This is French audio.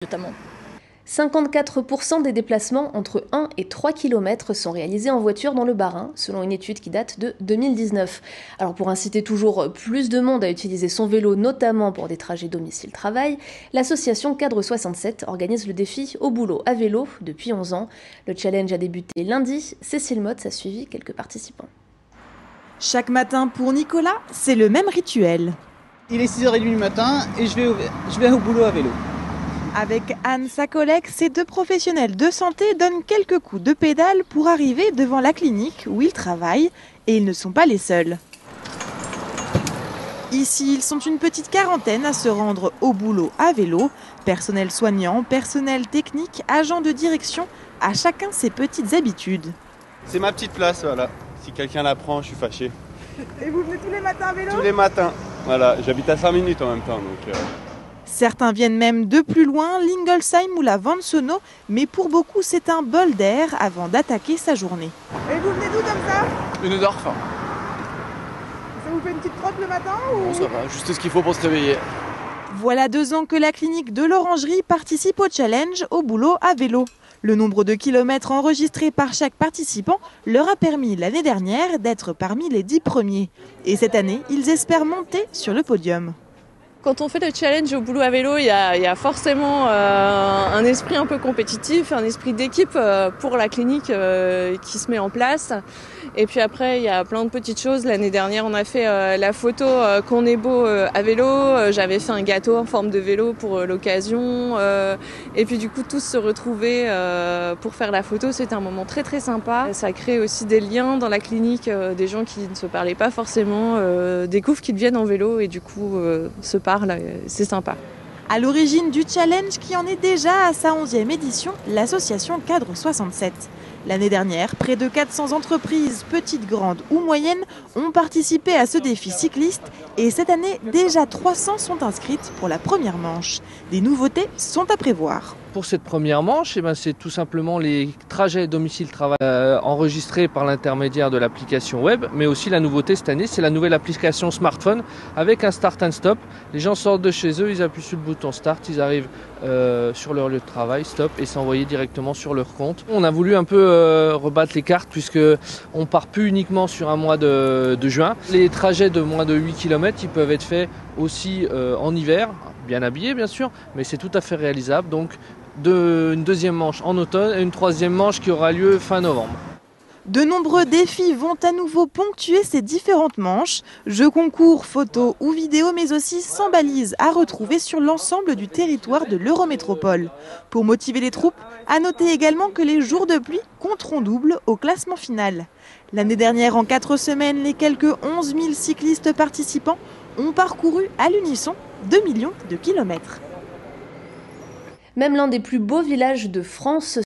notamment. 54% des déplacements entre 1 et 3 km sont réalisés en voiture dans le Bas-Rhin, selon une étude qui date de 2019. Alors pour inciter toujours plus de monde à utiliser son vélo, notamment pour des trajets domicile-travail, l'association Cadre 67 organise le défi Au boulot à vélo depuis 11 ans. Le challenge a débuté lundi. Cécile Motz a suivi quelques participants. Chaque matin pour Nicolas, c'est le même rituel. Il est 6h30 du matin et je vais au boulot à vélo. Avec Anne, sa collègue, ces deux professionnels de santé donnent quelques coups de pédale pour arriver devant la clinique où ils travaillent. Et ils ne sont pas les seuls. Ici, ils sont une petite quarantaine à se rendre au boulot à vélo. Personnel soignant, personnel technique, agent de direction, à chacun ses petites habitudes. C'est ma petite place, voilà. Si quelqu'un la prend, je suis fâché. Et vous venez tous les matins à vélo ? Tous les matins. Voilà, j'habite à 5 minutes en même temps. Donc, Certains viennent même de plus loin, l'Ingolsheim ou la Vansono, mais pour beaucoup c'est un bol d'air avant d'attaquer sa journée. Et vous venez d'où comme ça ? Unedorf. Ça vous fait une petite trotte le matin ou... Bon, ça va, juste ce qu'il faut pour se réveiller. Voilà 2 ans que la clinique de l'Orangerie participe au challenge Au boulot à vélo. Le nombre de kilomètres enregistrés par chaque participant leur a permis l'année dernière d'être parmi les 10 premiers. Et cette année, ils espèrent monter sur le podium. Quand on fait le challenge au boulot à vélo, il y a forcément un esprit un peu compétitif, un esprit d'équipe pour la clinique qui se met en place. Et puis après, il y a plein de petites choses. L'année dernière, on a fait la photo qu'on est beau à vélo. J'avais fait un gâteau en forme de vélo pour l'occasion. Et puis du coup, tous se retrouver pour faire la photo, c'était un moment très très sympa. Ça crée aussi des liens dans la clinique, des gens qui ne se parlaient pas forcément, découvrent qu'ils viennent en vélo et du coup se parlent. C'est sympa. À l'origine du challenge qui en est déjà à sa 11e édition, l'association Cadre 67. L'année dernière, près de 400 entreprises, petites, grandes ou moyennes, ont participé à ce défi cycliste et cette année, déjà 300 sont inscrites pour la première manche. Des nouveautés sont à prévoir. Pour cette première manche, c'est tout simplement les trajets domicile-travail enregistrés par l'intermédiaire de l'application web, mais aussi la nouveauté cette année, c'est la nouvelle application smartphone avec un start and stop. Les gens sortent de chez eux, ils appuient sur le bouton start, ils arrivent sur leur lieu de travail, stop, et s'envoyer directement sur leur compte. On a voulu un peu rebattre les cartes puisque on part plus uniquement sur un mois de juin. Les trajets de moins de 8 km, ils peuvent être faits aussi en hiver, bien habillés bien sûr, mais c'est tout à fait réalisable. Donc une deuxième manche en automne et une troisième manche qui aura lieu fin novembre. De nombreux défis vont à nouveau ponctuer ces différentes manches. Jeux, concours, photos ou vidéos, mais aussi 100 balises à retrouver sur l'ensemble du territoire de l'Eurométropole. Pour motiver les troupes, à noter également que les jours de pluie compteront double au classement final. L'année dernière, en 4 semaines, les quelques 11 000 cyclistes participants ont parcouru à l'unisson 2 millions de kilomètres. Même l'un des plus beaux villages de France